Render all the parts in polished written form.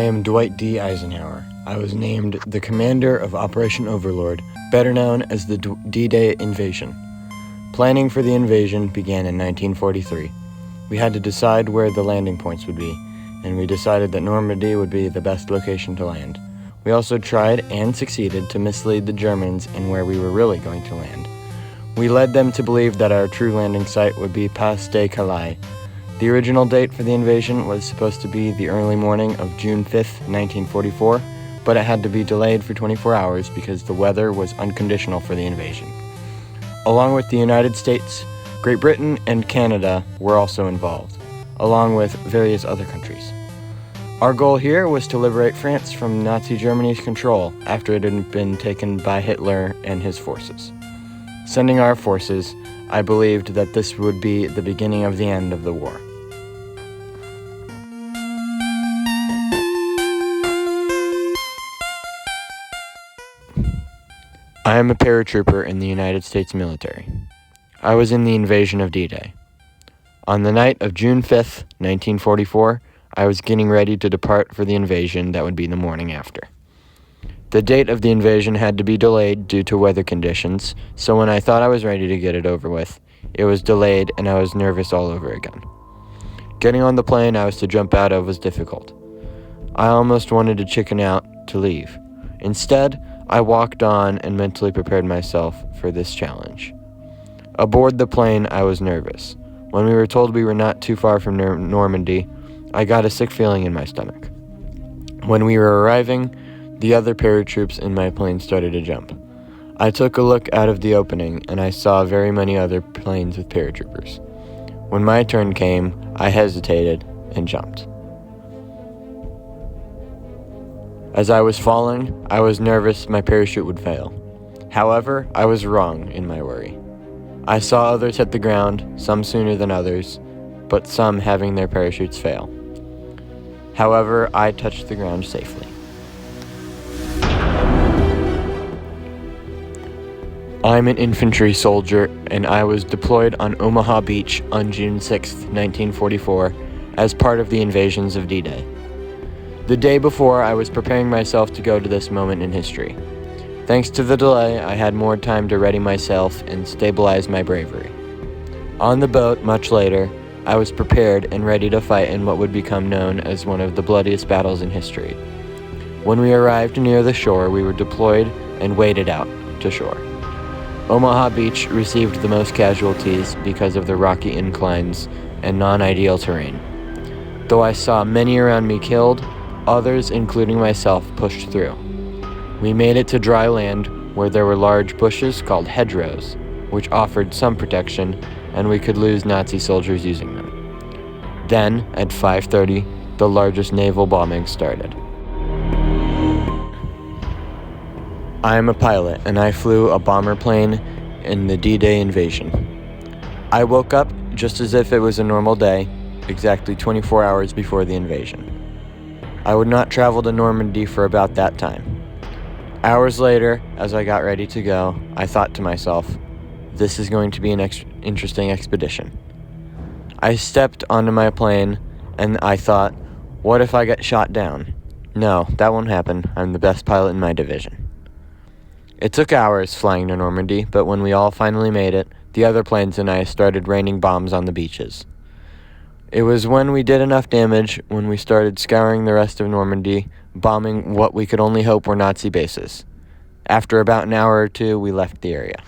am Dwight D Eisenhower. I was named the commander of Operation Overlord, better known as the D-Day invasion. Planning for the invasion began in 1943. We had to decide where the landing points would be, and we decided that Normandy would be the best location to land. We also tried and succeeded to mislead the Germans in where we were really going to land. We led them to believe that our true landing site would be Pas de Calais. The original date for the invasion was supposed to be the early morning of June 5th, 1944, but it had to be delayed for 24 hours because the weather was unconditional for the invasion. Along with the United States, Great Britain and Canada were also involved, along with various other countries. Our goal here was to liberate France from Nazi Germany's control after it had been taken by Hitler and his forces. Sending our forces, I believed that this would be the beginning of the end of the war. I am a paratrooper in the United States military. I was in the invasion of D-Day. On the night of June 5th, 1944, I was getting ready to depart for the invasion that would be the morning after. The date of the invasion had to be delayed due to weather conditions, so when I thought I was ready to get it over with, it was delayed and I was nervous all over again. Getting on the plane I was to jump out of was difficult. I almost wanted to chicken out to leave. Instead, I walked on and mentally prepared myself for this challenge. Aboard the plane, I was nervous. When we were told we were not too far from Normandy, I got a sick feeling in my stomach. When we were arriving, the other paratroops in my plane started to jump. I took a look out of the opening, and I saw very many other planes with paratroopers. When my turn came, I hesitated and jumped. As I was falling, I was nervous my parachute would fail. However, I was wrong in my worry. I saw others hit the ground, some sooner than others, but some having their parachutes fail. However, I touched the ground safely. I'm an infantry soldier, and I was deployed on Omaha Beach on June 6, 1944, as part of the invasions of D-Day. The day before, I was preparing myself to go to this moment in history. Thanks to the delay, I had more time to ready myself and stabilize my bravery. On the boat, much later, I was prepared and ready to fight in what would become known as one of the bloodiest battles in history. When we arrived near the shore, we were deployed and waded out to shore. Omaha Beach received the most casualties because of the rocky inclines and non-ideal terrain. Though I saw many around me killed, others, including myself, pushed through. We made it to dry land where there were large bushes called hedgerows, which offered some protection, and we could lose Nazi soldiers using them. Then, at 5:30, the largest naval bombing started. I am a pilot, and I flew a bomber plane in the D-Day invasion. I woke up just as if it was a normal day, exactly 24 hours before the invasion. I would not travel to Normandy for about that time. Hours later, as I got ready to go, I thought to myself, this is going to be an interesting expedition. I stepped onto my plane, and I thought, what if I get shot down? No, that won't happen. I'm the best pilot in my division. It took hours flying to Normandy, but when we all finally made it, the other planes and I started raining bombs on the beaches. It was when we did enough damage when we started scouring the rest of Normandy, bombing what we could only hope were Nazi bases. After about an hour or two, we left the area.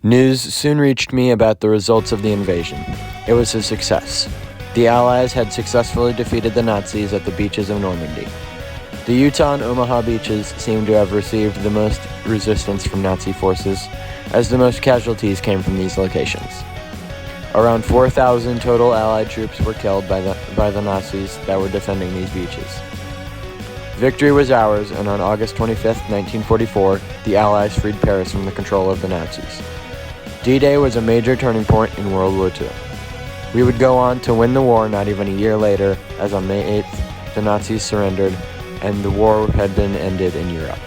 News soon reached me about the results of the invasion. It was a success. The Allies had successfully defeated the Nazis at the beaches of Normandy. The Utah and Omaha beaches seem to have received the most resistance from Nazi forces, as the most casualties came from these locations. Around 4,000 total Allied troops were killed by the Nazis that were defending these beaches. Victory was ours, and on August 25th, 1944, the Allies freed Paris from the control of the Nazis. D-Day was a major turning point in World War II. We would go on to win the war not even a year later, as on May 8th, the Nazis surrendered, and the war had been ended in Europe.